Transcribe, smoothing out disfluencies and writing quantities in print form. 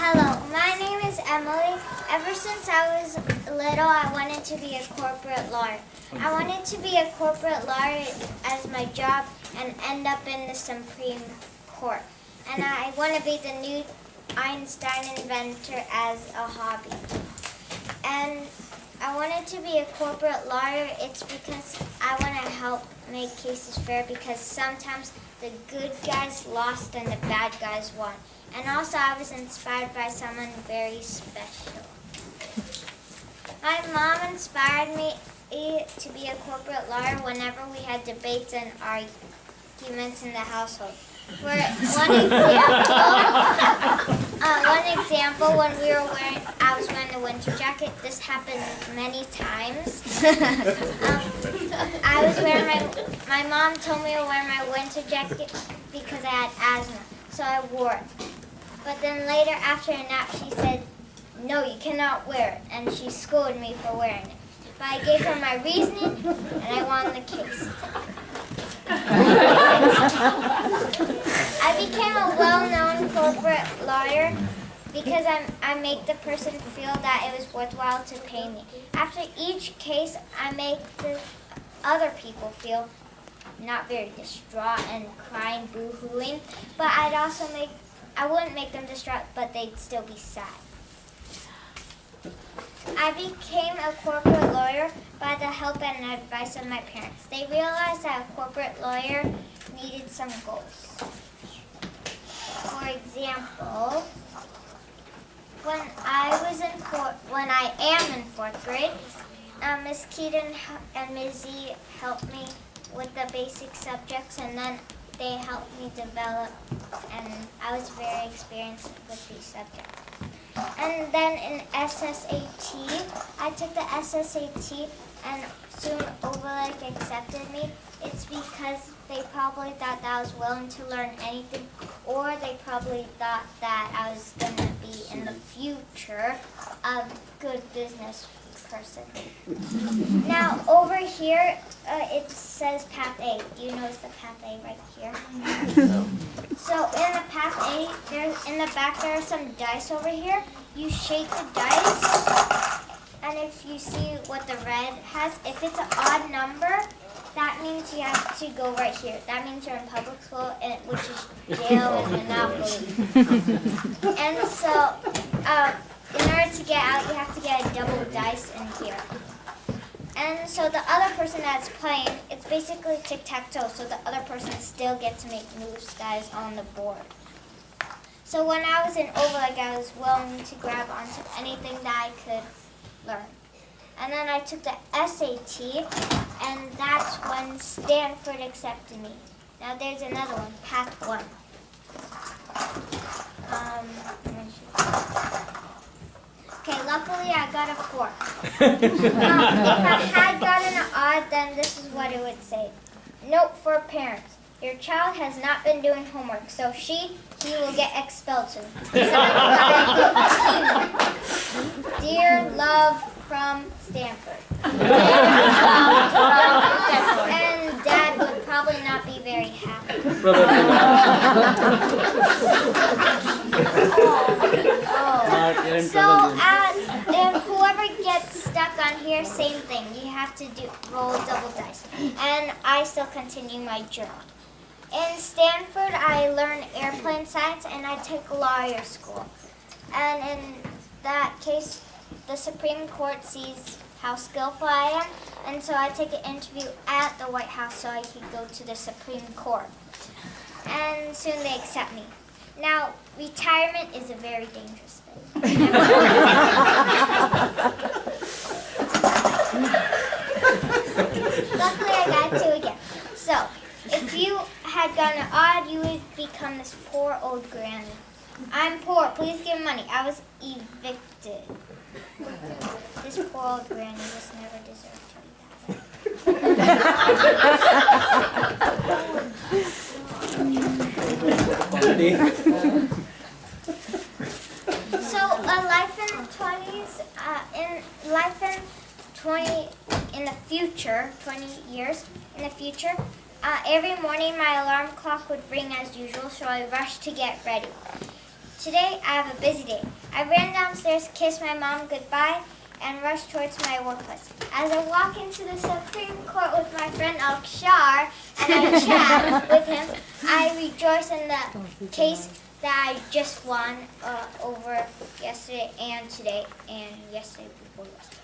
Hello, my name is Emily. Ever since I was little, I wanted to be a corporate lawyer. I wanted to be a corporate lawyer as my job and end up in the Supreme Court. And I want to be the new Einstein inventor as a hobby. And I wanted to be a corporate lawyer. It's because I want to help make cases fair, because sometimes the good guys lost and the bad guys won. And also I was inspired by someone very special. My mom inspired me to be a corporate lawyer whenever we had debates and arguments in the household. For one example, when I was wearing the winter jacket. This happened many times. My mom told me to wear my winter jacket because I had asthma, so I wore it. But then later, after a nap, she said, "No, you cannot wear it," and she scolded me for wearing it. But I gave her my reasoning, and I won the case. I became a well-known corporate lawyer because I make the person feel that it was worthwhile to pay me. After each case, I make the other people feel not very distraught and crying, boo-hooing, but I wouldn't make them distraught, but they'd still be sad. I became a corporate lawyer by the help and advice of my parents. They realized that a corporate lawyer needed some goals. For example, when I am in fourth grade, Miss Keaton and Ms. Z helped me with the basic subjects, and then they helped me develop, and I was very experienced with these subjects. And then in SSAT, I took the SSAT, and soon Overlake accepted me. It's because they probably thought that I was willing to learn anything, or they probably thought that I was going to be in the future a good business person. Now over here, it says Path A. Do you notice the Path A right here? So in the Path A, in the back there are some dice over here. You shake the dice, and if you see what the red has, if it's an odd number, that means you have to go right here. That means you're in public school, which is jail and Monopoly. And so, in order to get out, you have to get a double dice in here. And so the other person that's playing, it's basically tic-tac-toe, so the other person still gets to make moves that is on the board. So when I was in Overlake, I was willing to grab onto anything that I could learn. And then I took the SAT, and that's when Stanford accepted me. Now there's another one, Path 1. Okay, luckily I got a 4. If I had gotten an odd, then this is what it would say. Note for parents. Your child has not been doing homework, so he will get expelled soon. Dear love from Stanford. And Dad would probably not be very happy. If whoever gets stuck on here, same thing. You have to roll double dice. And I still continue my journey. In Stanford, I learned airplane science, and I took lawyer school. And in that case, the Supreme Court sees how skillful I am, and so I take an interview at the White House so I could go to the Supreme Court. And soon they accept me. Now, retirement is a very dangerous thing. Luckily, I got 2 again. So, if you had gotten an odd, you would become this poor old granny. I'm poor, please give money. I was evicted. This poor old granny just never deserved to be that. So, life in the 20s, in the future, 20 years in the future, every morning my alarm clock would ring as usual, so I rushed to get ready. Today I have a busy day. I ran downstairs, kissed my mom goodbye, and rushed towards my workplace. As I walk into the Supreme Court with my friend Alkshar and I chat with him, I rejoice in the case that I just won over yesterday and today and yesterday before yesterday.